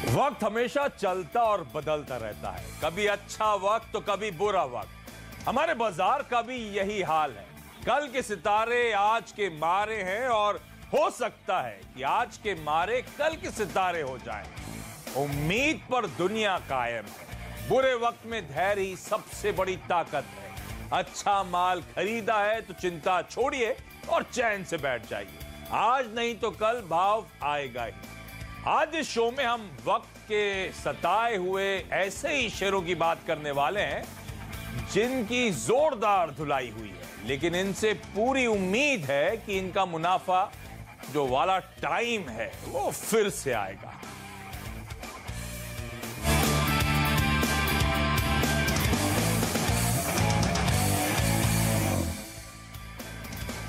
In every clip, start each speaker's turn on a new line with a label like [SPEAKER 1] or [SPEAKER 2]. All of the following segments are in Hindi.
[SPEAKER 1] वक्त हमेशा चलता और बदलता रहता है, कभी अच्छा वक्त तो कभी बुरा वक्त। हमारे बाजार का भी यही हाल है। कल के सितारे आज के मारे हैं और हो सकता है कि आज के मारे कल के सितारे हो जाएं। उम्मीद पर दुनिया कायम है। बुरे वक्त में धैर्य ही सबसे बड़ी ताकत है। अच्छा माल खरीदा है तो चिंता छोड़िए और चैन से बैठ जाइए। आज नहीं तो कल भाव आएगा ही। आज इस शो में हम वक्त के सताए हुए ऐसे ही शेरों की बात करने वाले हैं जिनकी जोरदार धुलाई हुई है, लेकिन इनसे पूरी उम्मीद है कि इनका मुनाफा जो वाला टाइम है वो फिर से आएगा।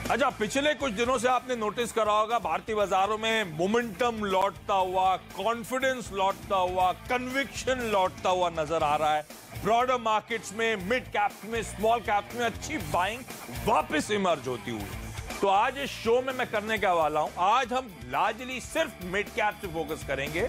[SPEAKER 1] अच्छा, पिछले कुछ दिनों से आपने नोटिस करा होगा भारतीय बाजारों में मोमेंटम लौटता हुआ, कॉन्फिडेंस लौटता हुआ, कन्विक्शन लौटता हुआ नजर आ रहा है। ब्रॉडर मार्केट्स में, मिड कैप्स में, स्मॉल कैप्स में अच्छी बाइंग वापस इमर्ज होती हुई। तो आज इस शो में मैं करने का वाला हूं, आज हम लार्जली सिर्फ मिड कैप से फोकस करेंगे।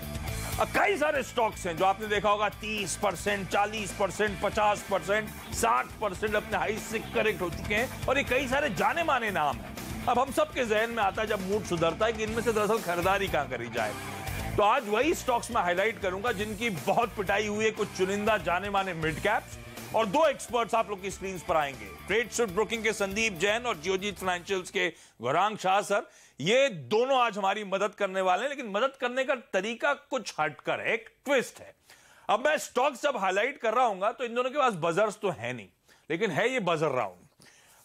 [SPEAKER 1] कई सारे स्टॉक्स हैं जो आपने देखा होगा 30%, 40%, 50%, 60% अपने हाई से करेक्ट हो चुके हैं और ये कई सारे जाने माने नाम हैं। अब हम सबके जहन में आता है जब मूड सुधरता है कि इनमें से दरअसल खरीदारी कहां करी जाए। तो आज वही स्टॉक्स में हाईलाइट करूंगा जिनकी बहुत पिटाई हुई है, कुछ चुनिंदा जाने माने मिड कैप्स, और दो एक्सपर्ट्स आप लोग की स्क्रीन पर आएंगे। ट्रेड स्विफ्ट ब्रोकिंग के संदीप जैन और जियोजीत फाइनेंशियल्स के गौरांग शाह सर। ये दोनों आज हमारी मदद करने वाले हैं, लेकिन मदद करने का तरीका कुछ हटकर है, एक ट्विस्ट है। अब मैं स्टॉक्स जब हाईलाइट कर रहा हूं तो इन दोनों के पास बजर्स तो है नहीं, लेकिन है ये बजर राउंड।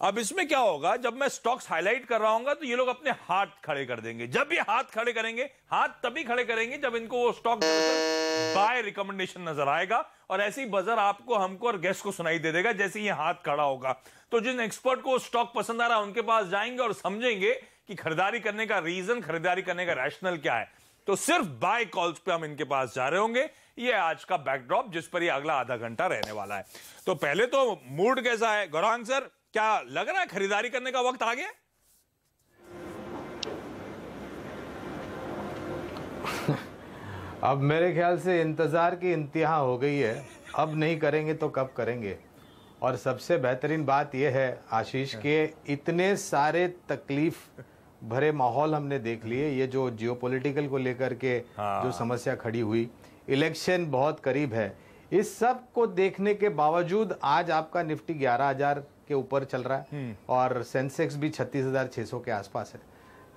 [SPEAKER 1] अब इसमें क्या होगा, जब मैं स्टॉक्स हाईलाइट कर रहा हूं तो ये लोग अपने हाथ खड़े कर देंगे। जब ये हाथ खड़े करेंगे, हाथ तभी खड़े करेंगे जब इनको वो स्टॉक बाय रिकमेंडेशन नजर आएगा, और ऐसे ही बजर आपको, हमको और गेस्ट को सुनाई दे देगा जैसे ये हाथ खड़ा होगा। तो जिन एक्सपर्ट को स्टॉक पसंद आ रहा है उनके पास जाएंगे और समझेंगे कि खरीदारी करने का रीजन, खरीदारी करने का रैशनल क्या है। तो सिर्फ बाय कॉल्स पे हम इनके पास जा रहे होंगे। ये आज का बैकड्रॉप जिस पर ये अगला आधा घंटा रहने वाला है। तो पहले तो मूड कैसा है गौरांग सर, क्या लग रहा है खरीदारी करने का वक्त आ गया?
[SPEAKER 2] अब मेरे ख्याल से इंतजार की इंतहा हो गई है। अब नहीं करेंगे तो कब करेंगे। और सबसे बेहतरीन बात यह है आशीष के इतने सारे तकलीफ भरे माहौल हमने देख लिए। ये जो जियोपॉलिटिकल को लेकर के जो समस्या खड़ी हुई, इलेक्शन बहुत करीब है, इस सब को देखने के बावजूद आज आपका निफ्टी 11,000 के ऊपर चल रहा है और सेंसेक्स भी 36,600 के आसपास है।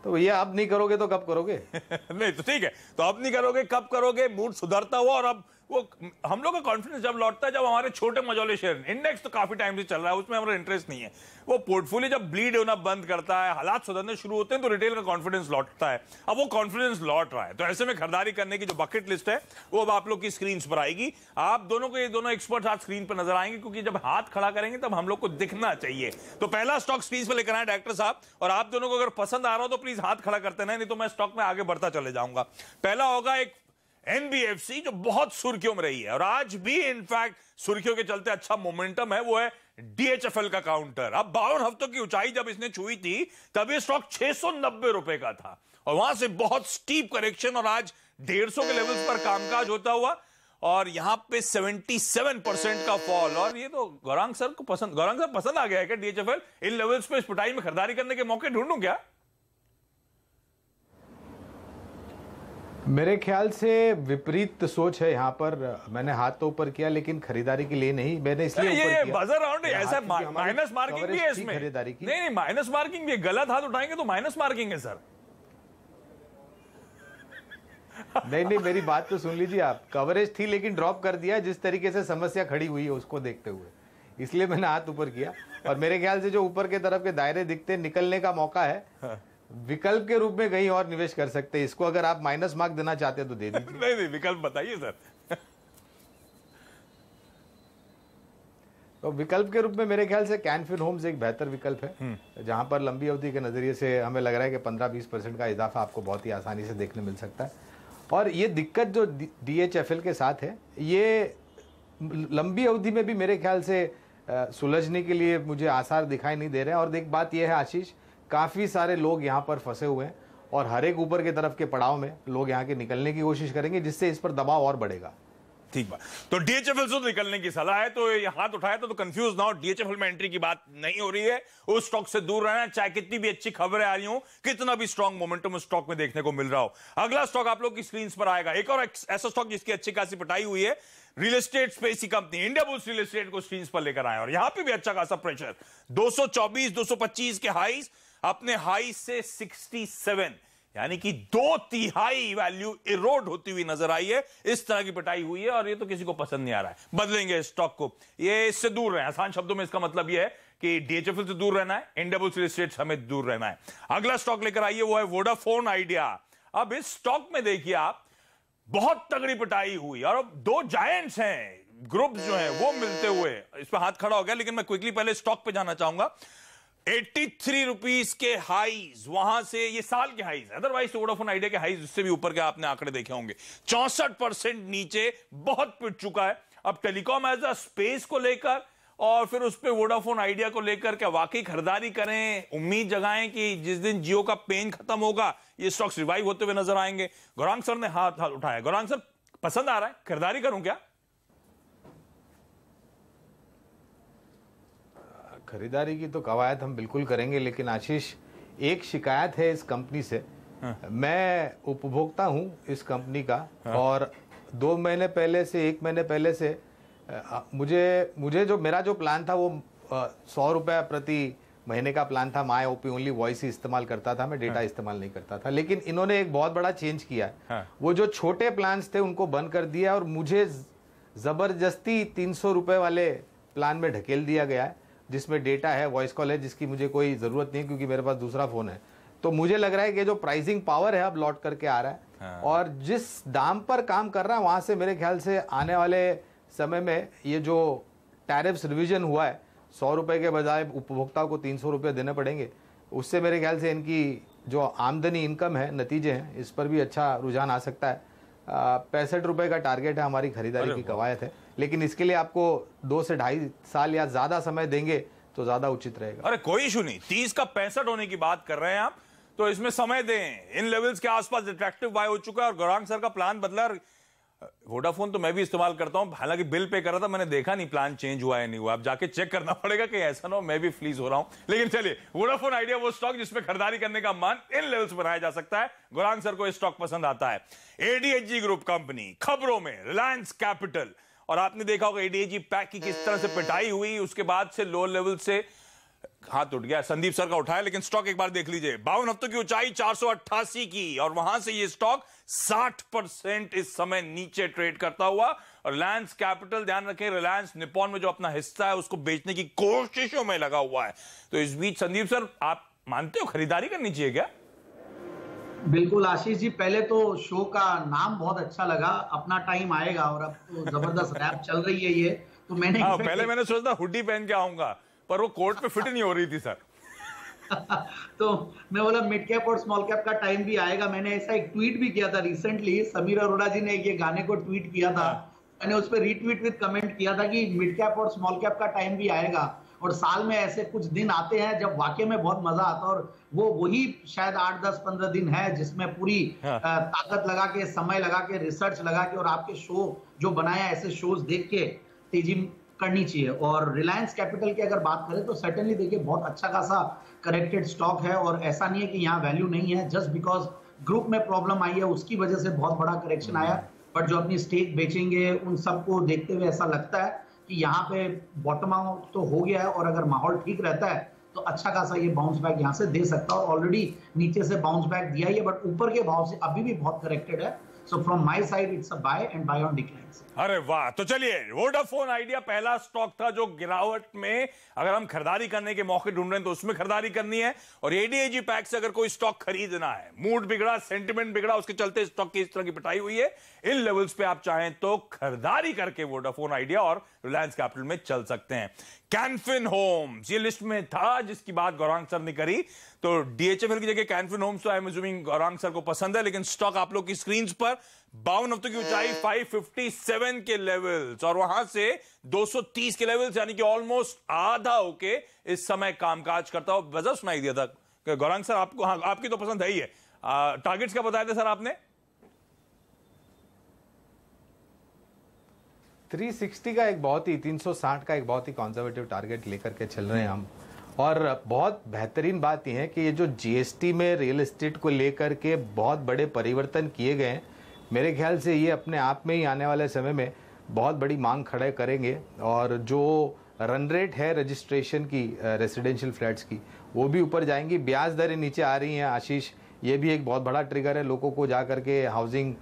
[SPEAKER 2] तो ये अब नहीं करोगे तो कब करोगे?
[SPEAKER 1] नहीं तो ठीक है, तो अब नहीं करोगे कब करोगे? मूड सुधरता हुआ, और अब वो हम लोग का कॉन्फिडेंस जब लौटता है, जब हमारे छोटे मझोले शेयर, इंडेक्स तो काफी टाइम से चल रहा है, उसमें हमारा इंटरेस्ट नहीं है, वो पोर्टफोलियो जब ब्लीड होना बंद करता है, हालात सुधरने शुरू होते हैं, तो रिटेल का कॉन्फिडेंस लौटता है। अब वो कॉन्फिडेंस लौट रहा है, तो ऐसे में खरीदारी करने की जो बकेट लिस्ट है वो अब आप लोग की स्क्रीन पर आएगी। आप दोनों को, ये दोनों एक्सपर्ट आज स्क्रीन पर नजर आएंगे, क्योंकि जब हाथ खड़ा करेंगे तब हम लोग को दिखना चाहिए। तो पहला स्टॉक स्क्रीन पर लेकर आए डायरेक्टर साहब, और आप दोनों को अगर पसंद आ रहा हो तो प्लीज हाथ खड़ा करते नहीं तो मैं स्टॉक में आगे बढ़ता चले जाऊंगा। पहला होगा एक एनबीएफसी जो बहुत सुर्खियों में रही है और आज भी इनफैक्ट सुर्खियों के चलते अच्छा मोमेंटम है, वो है डीएचएफएल का काउंटर। अब 52 हफ्तों की ऊंचाई जब इसने छुई थी तब ये स्टॉक 690 रुपए का था और वहां से बहुत स्टीप करेक्शन और आज 150 के लेवल्स पर कामकाज होता हुआ और यहां पे 77% का फॉल। और ये तो गौरांग सर को पसंद, गौरांग सर पसंद आ गया है क्या डीएचएफएल? इन लेवल्स पे इस पिटाई में खरीदारी करने के मौके ढूंढूं क्या?
[SPEAKER 2] मेरे ख्याल से विपरीत सोच है यहाँ पर। मैंने हाथ तो ऊपर किया लेकिन खरीदारी के लिए नहीं, मैंने इसलिए ऊपर किया।
[SPEAKER 1] बजर राउंड ऐसा माइनस मार्किंग भी है इसमें।
[SPEAKER 2] खरीदारी की
[SPEAKER 1] नहीं, माइनस मार्किंग भी, गलत हाथ उठाएंगे तो माइनस मार्किंग है सर।
[SPEAKER 2] नहीं, मेरी बात तो सुन लीजिए आप। कवरेज थी लेकिन ड्रॉप कर दिया जिस तरीके से समस्या खड़ी हुई है उसको देखते हुए, इसलिए मैंने हाथ ऊपर किया। और मेरे ख्याल से जो ऊपर के तरफ के दायरे दिखते, निकलने का मौका है। विकल्प के रूप में कहीं और निवेश कर सकते हैं। इसको अगर आप माइनस मार्क देना चाहते हैं तो दे दीजिए।
[SPEAKER 1] नहीं, विकल्प बताइए सर।
[SPEAKER 2] तो विकल्प के रूप में मेरे ख्याल से कैन फिन होम्स एक बेहतर विकल्प है, जहां पर लंबी अवधि के नजरिए से हमें लग रहा है कि 15-20% का इजाफा आपको बहुत ही आसानी से देखने मिल सकता है। और ये दिक्कत जो डीएचएफएल के साथ है, ये लंबी अवधि में भी मेरे ख्याल से सुलझने के लिए मुझे आसार दिखाई नहीं दे रहे हैं। और एक बात यह है आशीष, काफ़ी सारे लोग यहाँ पर फंसे हुए हैं और हर एक ऊपर की तरफ के पड़ाव में लोग यहाँ के निकलने की कोशिश करेंगे, जिससे इस पर दबाव और बढ़ेगा।
[SPEAKER 1] ठीक बात। तो डीएचएफएल से तो निकलने की सलाह है, तो ये हाथ उठाया तो कंफ्यूज ना हो, डीएचएफएल में एंट्री की बात नहीं हो रही है। उस स्टॉक से दूर रहना है, चाहे कितनी भी अच्छी खबरें आ रही हो, कितना भी स्ट्रॉन्ग मोमेंटम उस स्टॉक में देखने को मिल रहा हो। अगला स्टॉक आप लोग की स्क्रीन पर आएगा, एक और ऐसा स्टॉक जिसकी अच्छी खासी पिटाई हुई है, रियल एस्टेट स्पेस की कंपनी इंडियाबुल्स रियल एस्टेट को स्क्रीन पर लेकर आए और यहां पे भी अच्छा खासा प्रेशर, 224 225 के हाईज, अपने हाई से 67, यानी कि 2/3 वैल्यू इरोड होती हुई नजर आई है। इस तरह की पिटाई हुई है और ये तो किसी को पसंद नहीं आ रहा है। बदलेंगे स्टॉक को, ये इससे दूर रहे। आसान शब्दों में इसका मतलब ये है कि डीएचएफएल से दूर रहना है, इंडियाबुल्स रियल एस्टेट हमें दूर रहना है। अगला स्टॉक लेकर आइए, वो है वोडाफोन आइडिया। अब इस स्टॉक में देखिए आप, बहुत तगड़ी पिटाई हुई और अब दो जायंट्स हैं, ग्रुप्स जो हैं वो मिलते हुए, इस पर हाथ खड़ा हो गया। लेकिन मैं क्विकली पहले स्टॉक पे जाना चाहूंगा। 83 रुपीज के हाईज, वहां से ये साल के हाईज, अदरवाइज वोडाफोन आइडिया के हाईज उससे भी ऊपर के आपने आंकड़े देखे होंगे। 64% नीचे, बहुत पिट चुका है। अब टेलीकॉम एज अ स्पेस को लेकर और फिर उस पर वोडाफोन आइडिया को लेकर क्या वाकई खरीदारी करें, उम्मीद जगाएं कि जिस दिन जियो का पेन खत्म होगा ये स्टॉक्स रिवाइव होते हुए नजर आएंगे। गौरांग सर ने हाथ उठाया। गौरांग सर, पसंद आ रहा है, खरीदारी करूं क्या?
[SPEAKER 2] खरीदारी की तो कवायद हम बिल्कुल करेंगे, लेकिन आशीष, एक शिकायत है इस कंपनी से। मैं उपभोक्ता हूं इस कंपनी का और 2 महीने पहले से 1 महीने पहले से मुझे जो मेरा जो प्लान था वो 100 रुपये प्रति महीने का प्लान था। माई ओपी ओनली वॉइस ही इस्तेमाल करता था, मैं डेटा इस्तेमाल नहीं करता था। लेकिन इन्होंने एक बहुत बड़ा चेंज किया है। वो जो छोटे प्लान्स थे उनको बंद कर दिया और मुझे जबरदस्ती 300 रुपये वाले प्लान में ढकेल दिया गया है, जिसमें डेटा है, वॉइस कॉल है, जिसकी मुझे कोई ज़रूरत नहीं क्योंकि मेरे पास दूसरा फ़ोन है। तो मुझे लग रहा है कि जो प्राइसिंग पावर है अब लौट करके आ रहा है। और जिस दाम पर काम कर रहा है वहाँ से मेरे ख्याल से आने वाले समय में ये जो टैरिफ्स रिवीजन हुआ है, 100 रुपये के बजाय उपभोक्ताओं को 300 रुपये देने पड़ेंगे, उससे मेरे ख्याल से इनकी जो आमदनी इनकम है, नतीजे हैं, इस पर भी अच्छा रुझान आ सकता है। 65 रुपये का टारगेट है, हमारी खरीदारी की कवायद है, लेकिन इसके लिए आपको 2 से 2.5 साल या ज्यादा समय देंगे तो ज्यादा उचित रहेगा।
[SPEAKER 1] अरे कोई इशू नहीं, 30 का 65 होने की बात कर रहे हैं आप, तो इसमें समय दें। इन लेवल्स के आसपास अट्रैक्टिव बाय हो चुका है और गौरांग सर का प्लान बदला। वोडाफोन तो मैं भी इस्तेमाल करता हूं, हालांकि बिल पे कर रहा था, मैंने देखा नहीं प्लान चेंज हुआ है नहीं हुआ। अब जाके चेक करना पड़ेगा कि ऐसा ना हो मैं भी फ्लीज हो रहा हूं। लेकिन चलिए, वोडाफोन आइडिया वो स्टॉक जिसमें खरीदारी करने का मन इन लेवल्स बनाया जा सकता है। गौरांग सर को ये स्टॉक पसंद आता है। एडीएचजी ग्रुप कंपनी, खबरों में रिलायंस कैपिटल, और आपने देखा होगा एडीएचजी पैक की किस तरह से पिटाई हुई, उसके बाद से लो लेवल से हाथ उठ गया। संदीप सर का उठाया, लेकिन स्टॉक एक बार देख लीजिए, 52 हफ्तों की ऊंचाई 488 की, और वहां से ये स्टॉक 60% इस समय नीचे ट्रेड करता हुआ। और रिलायंस कैपिटल, ध्यान रखें, रिलायंस निपॉन में जो अपना हिस्सा है उसको बेचने की कोशिशों में लगा हुआ है। तो इस बीच संदीप सर, आप मानते हो खरीदारी करनी चाहिए क्या?
[SPEAKER 3] बिल्कुल आशीष जी, पहले तो शो का नाम बहुत अच्छा लगा, अपना टाइम आएगा, और अब तो जबरदस्त रैप चल रही है ये, तो मैंने
[SPEAKER 1] पहले मैंने सोचा हुडी पहन के आऊंगा, पर वो कोट पे फिट नहीं हो रही थी सर।
[SPEAKER 3] तो मैं बोला मिड कैप और स्मॉल कैप का टाइम भी आएगा। मैंने ऐसा एक ट्वीट भी किया था रिसेंटली, समीर अरोड़ा जी ने ये गाने को ट्वीट किया था, मैंने उस पर रीट्वीट विद कमेंट किया था कि मिड कैप और स्मॉल कैप का टाइम भी आएगा, और साल में ऐसे कुछ दिन आते हैं जब वाकई में बहुत मजा आता है, और वो वही शायद 8, 10, 15 दिन है जिसमें पूरी ताकत लगा के, समय लगा के, रिसर्च लगा के, और आपके शो जो बनाया ऐसे शोज देख के तेजी करनी चाहिए। और रिलायंस कैपिटल की अगर बात करें तो सर्टेनली देखिए बहुत अच्छा खासा करेक्टेड स्टॉक है, और ऐसा नहीं है कि यहाँ वैल्यू नहीं है जस्ट बिकॉज ग्रुप में प्रॉब्लम आई है उसकी वजह से बहुत बड़ा करेक्शन आया। बट जो अपनी स्टेक बेचेंगे उन सबको देखते हुए ऐसा लगता है कि यहाँ पे बॉटम आउट तो हो गया है, और अगर माहौल ठीक रहता है तो अच्छा खासा ये बाउंस बैक यहाँ से दे सकता है, और ऑलरेडी नीचे से बाउंस बैक दिया ही है, बट ऊपर के भाव से अभी भी बहुत करेक्टेड है। So from my side it's a by and by on decline.
[SPEAKER 1] अरे वाह, तो चलिए, वोडाफोन आइडिया पहला स्टॉक था जो गिरावट में, अगर हम खरीदारी करने के मौके ढूंढ रहे हैं तो उसमें खरीदारी करनी है। और एडीएचजी पैक से अगर कोई स्टॉक खरीदना है, मूड बिगड़ा, सेंटिमेंट बिगड़ा, उसके चलते स्टॉक की इस तरह की पिटाई हुई है, इन लेवल्स पे आप चाहें तो खरीदारी करके वोडाफोन आइडिया और रिलायंस कैपिटल में चल सकते हैं। कैनफिन होम्स ये लिस्ट में था जिसकी बात गौरांग सर ने करी, तो डीएचएफएल की जगह कैनफिन होम्स तो I am assuming Gaurang sir को पसंद है, लेकिन स्टॉक आप लोग की स्क्रीन पर 52 हफ्तों की ऊंचाई 557 के लेवल्स, और वहां से 230 के लेवल्स, यानी कि ऑलमोस्ट आधा होके इस समय कामकाज करता हो। वजह सुनाई दिया था गौरांग सर आपको, हाँ आपकी तो पसंद है ही है, टारगेट्स क्या बताए थे सर आपने?
[SPEAKER 2] 360 का एक बहुत ही 360 का एक बहुत ही कंजर्वेटिव टारगेट लेकर के चल रहे हैं हम। और बहुत बेहतरीन बात यह है कि ये जो जीएसटी में रियल एस्टेट को लेकर के बहुत बड़े परिवर्तन किए गए हैं, मेरे ख्याल से ये अपने आप में ही आने वाले समय में बहुत बड़ी मांग खड़े करेंगे। और जो रन रेट है रजिस्ट्रेशन की रेसिडेंशियल फ्लैट्स की, वो भी ऊपर जाएंगी। ब्याज दरें नीचे आ रही हैं आशीष, ये भी एक बहुत बड़ा ट्रिगर है लोगों को जा करके हाउसिंग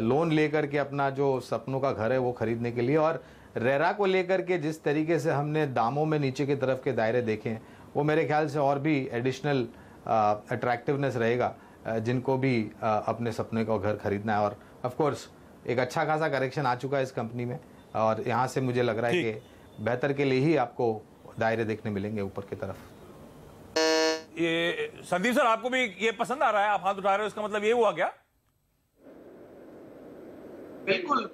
[SPEAKER 2] लोन लेकर के अपना जो सपनों का घर है वो खरीदने के लिए। और रेरा को लेकर के जिस तरीके से हमने दामों में नीचे की तरफ के दायरे देखे हैं, वो मेरे ख्याल से और भी एडिशनल अट्रैक्टिवनेस रहेगा जिनको भी अपने सपने का घर खरीदना है। और ऑफ कोर्स एक अच्छा खासा करेक्शन आ चुका है इस कंपनी में, और यहाँ से मुझे लग रहा है कि बेहतर के लिए ही आपको दायरे देखने मिलेंगे ऊपर की तरफ।
[SPEAKER 1] ये संदीप सर, आपको भी ये पसंद आ रहा है? आप हाथ उठा रहे हो, इसका मतलब ये हुआ क्या?
[SPEAKER 3] बिल्कुल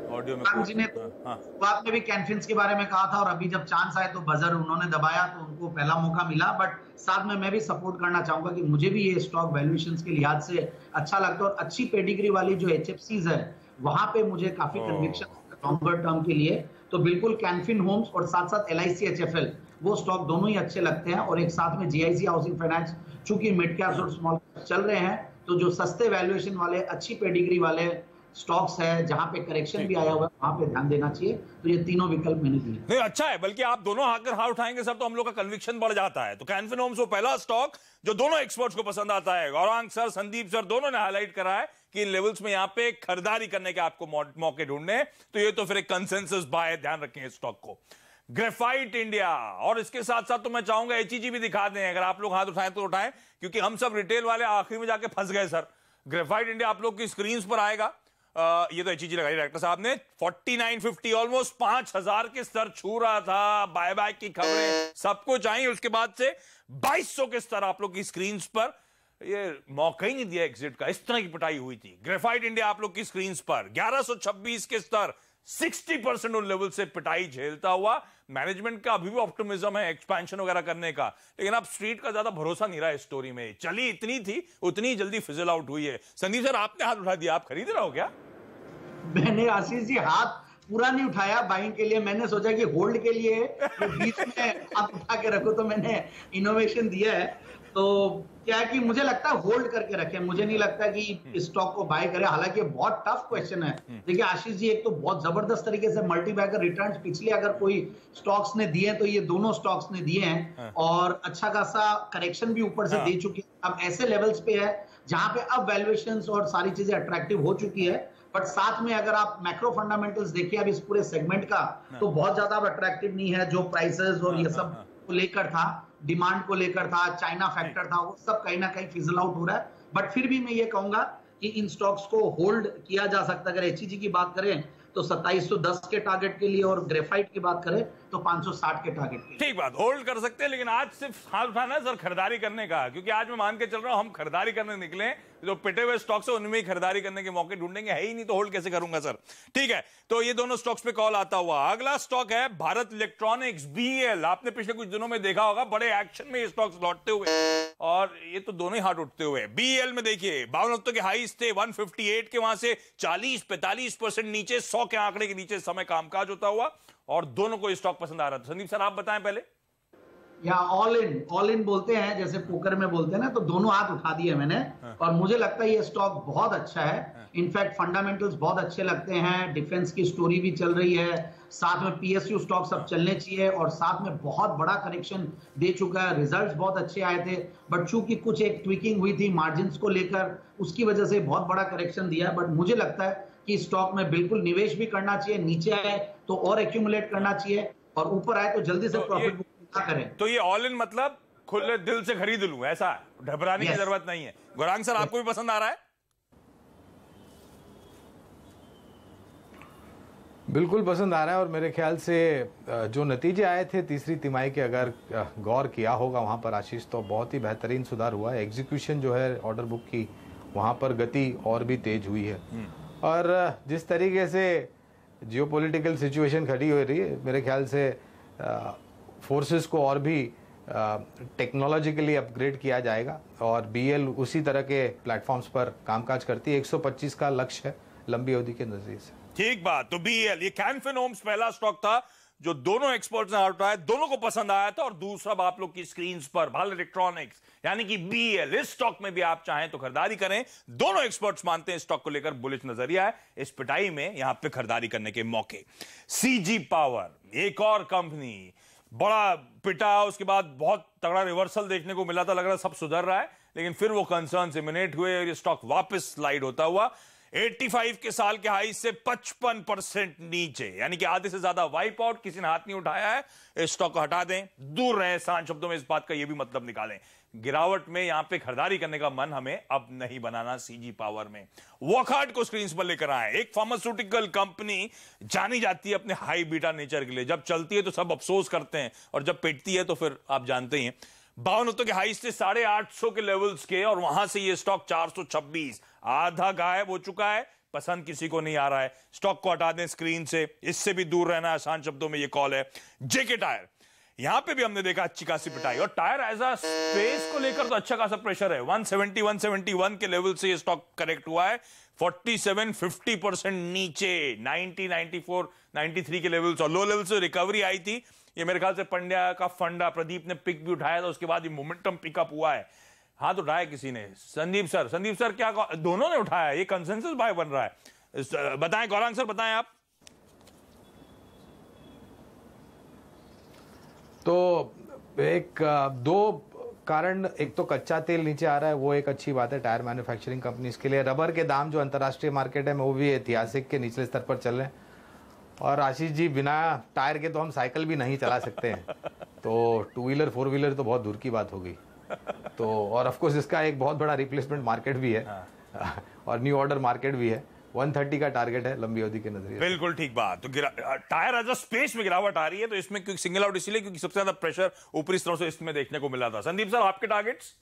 [SPEAKER 1] ऑडियो में
[SPEAKER 3] जी ने शुरुआत में भी कैनफिन्स के बारे में कहा था, और अभी जब चांस आए तो बजर उन्होंने दबाया तो उनको पहला मौका मिला। बट साथ में मैं भी सपोर्ट करना चाहूंगा कि मुझे भी ये स्टॉक वैल्यूएशंस के लिहाज से अच्छा लगता है, और अच्छी पेडिग्री वाली जो एचएफसीज है वहां पे मुझे काफी कन्विक्शन लॉन्गर टर्म के लिए। तो बिल्कुल कैनफिन होम्स और साथ साथ LIC HFL, वो स्टॉक दोनों ही अच्छे लगते हैं। और एक साथ में GIC हाउसिंग फाइनेंस, चूंकि मिड कैप्स और स्मॉल कैप्स चल रहे हैं, तो जो सस्ते वैल्यूएशन वाले अच्छी पेडिग्री वाले स्टॉक्स है जहां पे करेक्शन भी आया हुआ है, वहां पे ध्यान देना चाहिए। तो ये तीनों विकल्प मैंने दिए।
[SPEAKER 1] नहीं, अच्छा है, बल्कि आप दोनों आकर हाथ उठाएंगे सर तो हम लोग का कन्विक्शन बढ़ जाता है। तो कैनफिन होम्स वो पहला स्टॉक जो दोनों एक्सपर्ट्स को पसंद आता है। गौरांग सर, संदीप सर, दोनों ने हाईलाइट करा है कि इन लेवल्स में यहां पे खरीदारी करने के आपको मौके ढूंढने, तो ये तो फिर एक कंसेंसस बाय, ध्यान रखें इस स्टॉक को। ग्रेफाइट इंडिया, और इसके साथ साथ तो मैं चाहूंगा HEG भी दिखा दें, अगर आप लोग हाथ उठाएं तो उठाएं, क्योंकि हम सब रिटेल वाले आखिरी में जाके फंस गए सर। ग्रेफाइट इंडिया आप लोग की स्क्रीन पर आएगा। ये तो HEG लगाई डायरेक्टर साहब ने। 4950 ऑलमोस्ट 5000 के स्तर छू रहा था। बायबैक की खबरें सब कुछ आई, उसके बाद से 2200 के स्तर आप लोग की स्क्रीन पर। ये मौका ही नहीं दिया एग्जिट का, इस तरह की पिटाई हुई थी। ग्रेफाइट इंडिया आप लोग की स्क्रीन पर 1126 के स्तर, 60% उन लेवल से पिटाई झेलता हुआ। मैनेजमेंट का अभी भी ऑप्टिमिज्म है एक्सपेंशन वगैरह करने का, लेकिन अब स्ट्रीट का ज्यादा भरोसा नहीं रहा इस स्टोरी में। चली इतनी थी, उतनी जल्दी फिजल आउट हुई है। संदीप सर, आपने हाथ उठा दिया, आप खरीद रहे हो क्या?
[SPEAKER 3] मैंने आशीष जी हाथ पूरा नहीं उठाया बाइंग के लिए, मैंने सोचा कि होल्ड के लिए बीच में हाथ उठा के रखो, तो मैंने इनोवेशन दिया है। तो क्या है कि मुझे लगता है होल्ड करके रखें, मुझे नहीं लगता कि इस स्टॉक को बाय करें। हालांकि बहुत टफ क्वेश्चन है। देखिए आशीष जी, एक तो बहुत जबरदस्त तरीके से मल्टी बैगर रिटर्न्स पिछले अगर कोई स्टॉक्स ने दिए तो ये दोनों स्टॉक्स ने दिए हैं, और अच्छा खासा करेक्शन भी ऊपर से दे चुके हैं। अब ऐसे लेवल्स पे है जहां पे अब वैल्यूएशंस और सारी चीजें अट्रैक्टिव हो चुकी है। बट साथ में अगर आप मैक्रो फंडामेंटल्स देखिए अब इस पूरे सेगमेंट का, तो बहुत ज्यादा अब अट्रैक्टिव नहीं है। जो प्राइसेस और ये सब को लेकर था, डिमांड को लेकर था, चाइना फैक्टर था, वो सब कहीं ना कहीं फिजल आउट हो रहा है। बट फिर भी मैं ये कहूंगा कि इन स्टॉक्स को होल्ड किया जा सकता है। अगर HEG की बात करें तो 2710 के टारगेट के लिए, और ग्रेफाइट की बात करें तो 560 के टारगेट के लिए।
[SPEAKER 1] ठीक बात, होल्ड कर सकते हैं, लेकिन आज सिर्फ हाथ उठाना है सर खरीदारी करने का, क्योंकि आज मैं मान के चल रहा हूं हम खरीदारी करने निकले, जो पिटे हुए स्टॉक्स है उनमें ही खरीदारी करने के मौके ढूंढेंगे, है ही नहीं तो होल्ड कैसे करूंगा सर। ठीक है, तो ये दोनों स्टॉक्स पे कॉल आता हुआ। अगला स्टॉक है भारत इलेक्ट्रॉनिक्स, BEL। आपने पिछले कुछ दिनों में देखा होगा बड़े एक्शन में ये स्टॉक्स लौटते हुए, और ये तो दोनों ही हाथ उठते हुए। BEL में देखिए 52 के हाईस थे, 158 के, वहां से 40-45% नीचे, 100 के आंकड़े के नीचे समय कामकाज होता हुआ, और दोनों को स्टॉक पसंद आ रहा था। संदीप सर, आप बताएं पहले।
[SPEAKER 3] या ऑल इन बोलते हैं, जैसे पोकर में बोलते हैं ना, तो दोनों हाथ उठा दिए मैंने। और मुझे लगता है ये स्टॉक बहुत अच्छा है। इनफैक्ट फंडामेंटल्स बहुत अच्छे लगते हैं, डिफेंस की स्टोरी भी चल रही है, साथ में PSU स्टॉक सब चलने चाहिए, और साथ में बहुत बड़ा करेक्शन दे चुका है। रिजल्ट्स बहुत अच्छे आए थे, बट चूंकि कुछ एक ट्विकिंग हुई थी मार्जिन्स को लेकर, उसकी वजह से बहुत बड़ा करेक्शन दिया। बट मुझे लगता है कि स्टॉक में बिल्कुल निवेश भी करना चाहिए, नीचे आए तो और एक्यूमुलेट करना चाहिए, और ऊपर आए तो जल्दी से प्रॉफिट बुक करें।
[SPEAKER 1] तो ये ऑल इन मतलब खुले दिल से खरीद लूं, ऐसा घबराने की जरूरत नहीं है। गौरांग सर, आपको भी पसंद आ रहा है?
[SPEAKER 2] बिल्कुल पसंद आ रहा है, और मेरे ख्याल से जो नतीजे आए थे तीसरी तिमाही के, अगर गौर किया होगा वहां पर आशीष, तो बहुत ही बेहतरीन सुधार हुआ है। एग्जीक्यूशन जो है ऑर्डर बुक की, वहां पर गति और भी तेज हुई है। और जिस तरीके से जियोपॉलिटिकल सिचुएशन खड़ी हो रही है, मेरे ख्याल से फोर्सेस को और भी टेक्नोलॉजिकली अपग्रेड किया जाएगा और बीएल उसी तरह के प्लेटफॉर्म्स पर कामकाज करती है। 125 का लक्ष्य है लंबी अवधि के नजरिए से।
[SPEAKER 1] ठीक बात। तो बीएल, ये कैन फिन होम्स पहला स्टॉक था जो दोनों एक्सपर्ट्स ने उठाया, दोनों को पसंद आया था। और दूसरा आप लोग की स्क्रीन पर भाल इलेक्ट्रॉनिक्स यानी कि बीएल, इस स्टॉक में भी आप चाहें तो खरीदारी करें। दोनों एक्सपर्ट्स मानते हैं स्टॉक को लेकर बुलिश नजरिया है। इस पिटाई में यहां पे खरीदारी करने के मौके। सीजी पावर, एक और कंपनी, बड़ा पिटा, उसके बाद बहुत तगड़ा रिवर्सल देखने को मिला था, लग रहा सब सुधर रहा है, लेकिन फिर वो कंसर्न इमिनेट हुए और ये स्टॉक वापस स्लाइड होता हुआ 85 के साल के हाई से 55% नीचे, यानी कि आधे से ज्यादा वाइप आउट। किसी ने हाथ नहीं उठाया है, इस स्टॉक को हटा दें, दूर रहे। शांत शब्दों में इस बात का यह भी मतलब निकालें, गिरावट में यहां पे खरीदारी करने का मन हमें अब नहीं बनाना। सीजी पावर में वॉकहार्ट को स्क्रीन पर लेकर आए। एक फार्मास्यूटिकल कंपनी जानी जाती है अपने हाई बीटा नेचर के लिए। जब चलती है तो सब अफसोस करते हैं और जब पिटती है तो फिर आप जानते ही हैं। 52 के हाई से 850 के लेवल्स के, और वहां से ये स्टॉक 426, आधा गायब हो चुका है। पसंद किसी को नहीं आ रहा है, स्टॉक को हटा दें स्क्रीन से, इससे भी दूर रहना। आसान शब्दों में ये कॉल है। जेके टायर, यहां पे भी हमने देखा अच्छी खासी पिटाई, और टायर एज अ स्पेस को लेकर तो अच्छा खासा प्रेशर है। 170 171 के लेवल से ये स्टॉक करेक्ट हुआ है 47-50% नीचे, 90 94 93 के लेवल और लो लेवल से रिकवरी आई थी। ये मेरे ख्याल से पंड्या का फंडा, प्रदीप ने पिक भी उठाया था, उसके बाद ये मोमेंटम पिकअप हुआ है। हाथ उठाया किसी ने, संदीप सर क्या दोनों ने उठाया, ये कंसेंसस बाय बन रहा है। बताएं गौरांग सर, बताएं आप।
[SPEAKER 2] तो एक दो कारण, एक तो कच्चा तेल नीचे आ रहा है, वो एक अच्छी बात है टायर मैन्युफैक्चरिंग कंपनीज के लिए। रबर के दाम जो अंतर्राष्ट्रीय मार्केट है वो भी ऐतिहासिक के निचले स्तर पर चल रहे हैं। और आशीष जी, बिना टायर के तो हम साइकिल भी नहीं चला सकते हैं, तो 2 व्हीलर 4 व्हीलर तो बहुत दूर की बात होगी। तो और ऑफ कोर्स इसका एक बहुत बड़ा रिप्लेसमेंट मार्केट भी है और न्यू ऑर्डर मार्केट भी है। 130 का टारगेट है लंबी अवधि के नजरिए।
[SPEAKER 1] बिल्कुल ठीक बात। तो टायर एज अ स्पेस में गिरावट आ रही है, तो इसमें क्योंकि सिंगल आउट इसलिए क्योंकि सबसे ज्यादा प्रेशर ऊपरी स्तरों से इसमें देखने को मिला था। संदीप सर, आपके टारगेट्स?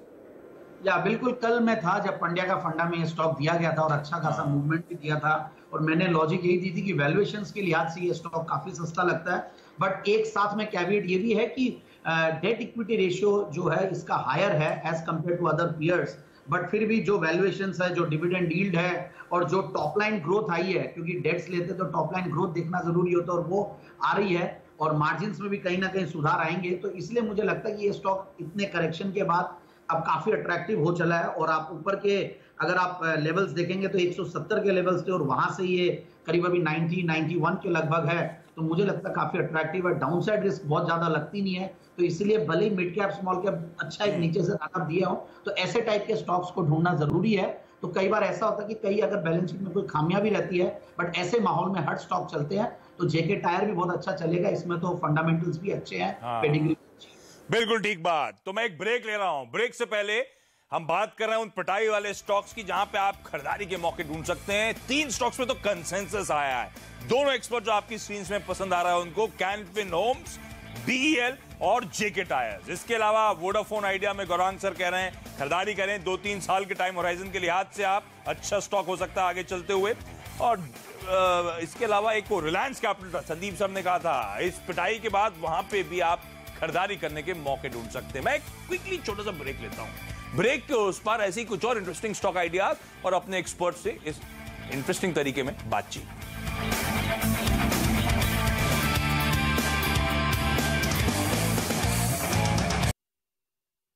[SPEAKER 3] या बिल्कुल, कल मैं था जब पंड्या का फंडा में स्टॉक दिया गया था और अच्छा खासा मूवमेंट भी दिया था, और मैंने लॉजिक यही दी थी कि वैल्यूएशंस के लिहाज से ये स्टॉक काफी सस्ता लगता है। बट एक साथ में कैविएट ये भी है कि डेट इक्विटी रेशियो जो है इसका हायर है as compare to other peers. But फिर भी जो वैल्यूएशंस है, जो डिविडेंड यील्ड है, और जो टॉप लाइन ग्रोथ आई है, क्योंकि डेट्स लेते तो टॉप लाइन ग्रोथ देखना जरूरी होता है, और वो आ रही है, और मार्जिन्स में भी कहीं ना कहीं सुधार आएंगे। तो इसलिए मुझे लगता है कि ये स्टॉक इतने करेक्शन के बाद अब काफी अट्रैक्टिव हो चला है। और आप ऊपर के अगर आप लेवल्स देखेंगे तो 170 के लेवल्स थे, और वहां से ये करीब अभी 90-91 के लगभग है। तो मुझे लगता है काफी अट्रैक्टिव है, डाउनसाइड रिस्क बहुत ज्यादा लगती नहीं है। तो इसलिए भले ही मिड कैप स्मॉल कैप अच्छा एक नीचे से रन अप दिया हो, तो ऐसे टाइप के स्टॉक्स को ढूंढना जरूरी है। तो कई बार ऐसा होता है कि कई अगर बैलेंस शीट में कोई खामियां भी रहती है, बट ऐसे माहौल में हर स्टॉक चलते हैं। तो जेके टायर भी बहुत अच्छा चलेगा, इसमें तो फंडामेंटल्स भी अच्छे हैं, पेडिग्री।
[SPEAKER 1] बिल्कुल ठीक बात। तो मैं एक ब्रेक ले रहा हूं। ब्रेक से पहले हम बात कर रहे हैं उन पिटाई वाले स्टॉक्स की जहां पे आप खरीदारी के मौके ढूंढ सकते हैं। 3 स्टॉक्स में तो कंसेंसस आया है। दोनों एक्सपर्ट जो आपकी स्क्रीन में पसंद आ रहा है उनको, कैन फिन होम्स, बीईएल और जेके टायर्स। इसके अलावा वोडाफोन आइडिया में गौरांग सर कह रहे हैं खरीदारी करें। 2-3 साल के टाइम होराइजन के लिहाज से आप अच्छा स्टॉक हो सकता है आगे चलते हुए। और इसके अलावा एक वो रिलायंस कैपिटल, संदीप सर ने कहा था इस पिटाई के बाद वहां पे भी आप खरीदारी करने के मौके ढूंढ सकते हैं। मैं क्विकली छोटा सा ब्रेक लेता हूं। ब्रेक के उस पर ऐसे ही कुछ और इंटरेस्टिंग स्टॉक आइडियाज और अपने एक्सपर्ट से इस इंटरेस्टिंग तरीके में बातचीत।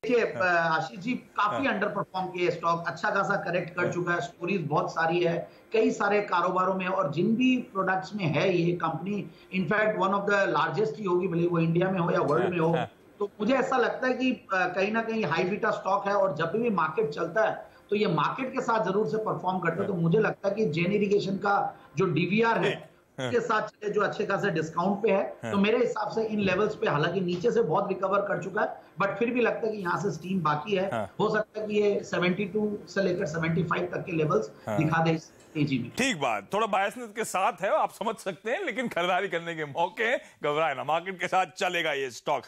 [SPEAKER 3] देखिए आशीष जी, काफी अंडर परफॉर्म किए स्टॉक, अच्छा खासा करेक्ट कर चुका है, स्टोरीज बहुत सारी है कई सारे कारोबारों में, और जिन भी प्रोडक्ट्स में है ये company in fact one of the largest ही होगी, भले वो इंडिया में हो या वर्ल्ड में हो। तो मुझे ऐसा लगता है कि कहीं ना कहीं हाई बीटा स्टॉक है, और जब भी मार्केट चलता है तो ये मार्केट के साथ जरूर से परफॉर्म करता है। तो मुझे लगता है कि जेन इरिगेशन का जो डीवीआर है के साथ चले, जो अच्छे खासे डिस्काउंट पे है, तो मेरे हिसाब से इन लेवल्स पे, हालांकि नीचे से बहुत रिकवर कर चुका है, बट फिर भी लगता है कि यहाँ से स्टीम बाकी है। हो सकता है कि ये 72 से लेकर 75 तक के लेवल्स दिखा दे तेजी में।
[SPEAKER 1] ठीक बात, थोड़ा बायसनेस के साथ है, आप समझ सकते हैं, लेकिन खरीदारी करने के मौके, घबराए ना, मार्केट के साथ चलेगा ये स्टॉक।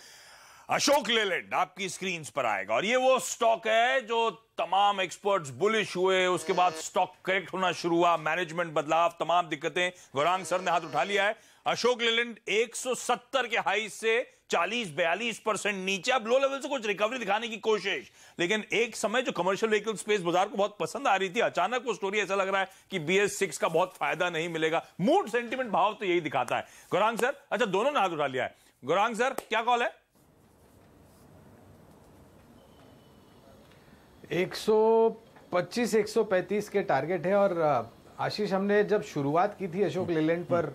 [SPEAKER 1] अशोक लेलैंड आपकी स्क्रीन पर आएगा, और ये वो स्टॉक है जो तमाम एक्सपर्ट्स बुलिश हुए, उसके बाद स्टॉक करेक्ट होना शुरू हुआ, मैनेजमेंट बदलाव, तमाम दिक्कतें। गौरांग सर ने हाथ उठा लिया है। अशोक लेलैंड 170 के हाई से 40-42% नीचे। अब लो लेवल से कुछ रिकवरी दिखाने की कोशिश, लेकिन एक समय जो कमर्शियल व्हीकल स्पेस बाजार को बहुत पसंद आ रही थी, अचानक वो स्टोरी ऐसा लग रहा है कि BS6 का बहुत फायदा नहीं मिलेगा। मूड सेंटिमेंट भाव तो यही दिखाता है। गौरांग सर, अच्छा दोनों ने हाथ उठा लिया है। गौरांग सर क्या कॉल है?
[SPEAKER 2] 125-135 के टारगेट है। और आशीष, हमने जब शुरुआत की थी अशोक लेलैंड पर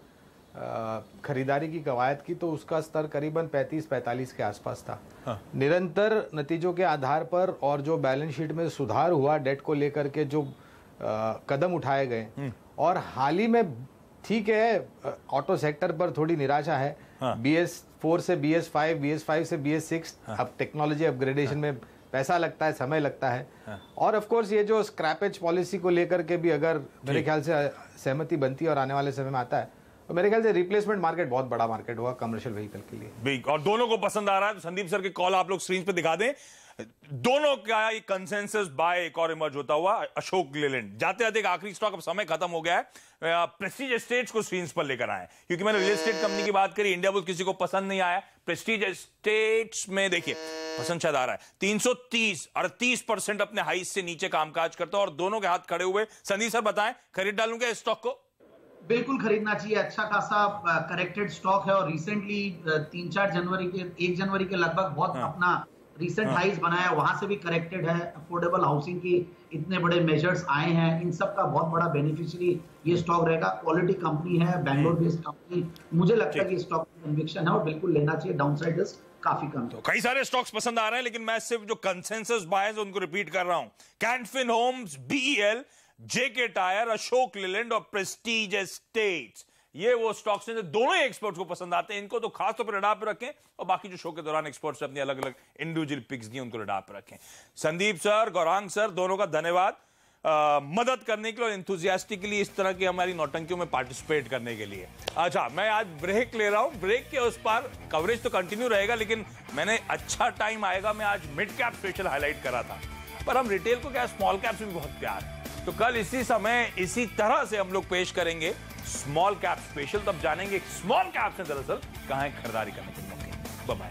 [SPEAKER 2] खरीदारी की कवायद की, तो उसका स्तर करीबन 35-45 के आसपास था। हाँ। निरंतर नतीजों के आधार पर और जो बैलेंस शीट में सुधार हुआ, डेट को लेकर के जो कदम उठाए गए, और हाल ही में ठीक है ऑटो सेक्टर पर थोड़ी निराशा है। हाँ। BS4 से BS5, BS5 से BS6, हाँ। अब टेक्नोलॉजी अपग्रेडेशन में पैसा लगता है, समय लगता है। हाँ। और ऑफ कोर्स ये जो स्क्रैपेज पॉलिसी को लेकर के भी अगर मेरे ख्याल से सहमति बनती है और आने वाले समय में आता है, तो मेरे ख्याल से रिप्लेसमेंट मार्केट बहुत बड़ा मार्केट होगा कमर्शियल व्हीकल के लिए।
[SPEAKER 1] और दोनों को पसंद आ रहा है। तो संदीप सर की कॉल आप लोग स्क्रीन पे दिखा दें। दोनों का ये कंसेंसस बाय एक और इमर्ज होता हुआ अशोक लेलैंड। जाते जाते एक आखिरी स्टॉक, अब समय खत्म हो गया है, प्रेस्टीज एस्टेट्स को स्क्रीन पर लेकर आए, क्योंकि मैंने रियल एस्टेट कंपनी की बात करी, इंडिया बुल्स किसी को पसंद नहीं आया। प्रेस्टीज एस्टेट्स में देखिए पसंद शायद आ रहा है। 330-38% अपने हाई से नीचे कामकाज करता है और दोनों के हाथ खड़े हुए। संदीप सर बताएं, खरीद डालूं क्या इस स्टॉक को?
[SPEAKER 3] बिल्कुल खरीदना चाहिए। अच्छा खासा करेक्टेड स्टॉक है और रिसेंटली 1 जनवरी के लगभग बहुत अपना रिसेंट हाइज बनाया, वहां से भी करेक्टेड है। अफोर्डेबल हाउसिंग की इतने बड़े मेजर्स आए हैं, इन सब का बहुत बड़ा बेनिफिशियरी ये स्टॉक रहेगा। क्वालिटी कंपनी है, बैंगलोर बेस्ड कंपनी, मुझे लगता है कि स्टॉक में कन्विक्शन है और बिल्कुल लेना चाहिए। डाउनसाइड रिस्क काफी कम।
[SPEAKER 1] तो कई सारे स्टॉक्स पसंद आ रहे हैं, लेकिन मैं सिर्फ जो कंसेंसस बायर्स उनको रिपीट कर रहा हूं। कैन फिन होम्स, BEL, JK टायर, अशोक लेलैंड और प्रेस्टीज एस्टेट्स, ये वो स्टॉक्स हैं दोनों ही एक्सपर्ट्स को पसंद आते हैं। इनको तो खास तौर पर रडार पे रखें, और बाकी जो शो के दौरान एक्सपर्ट्स अपनी अलग अलग इंडिविजुअल पिक्स दी उनको रडार पे रखें। संदीप सर, गौरांग सर, दोनों का धन्यवाद मदद करने के लिए और एंथुसियास्टिकली इस तरह की हमारी नौटंकियों में पार्टिसिपेट करने के लिए। अच्छा, मैं आज ब्रेक ले रहा हूं। ब्रेक के उस पार कवरेज तो कंटिन्यू रहेगा, लेकिन मैंने अच्छा टाइम आएगा, मैं आज मिड कैप स्पेशल हाईलाइट करा था, पर हम रिटेल को क्या स्मॉल कैप से भी बहुत प्यार है, तो कल इसी समय इसी तरह से हम लोग पेश करेंगे स्मॉल कैप स्पेशल। तब जानेंगे स्मॉल कैप से दरअसल कहां खरीदारी करने के मौके। Bye bye.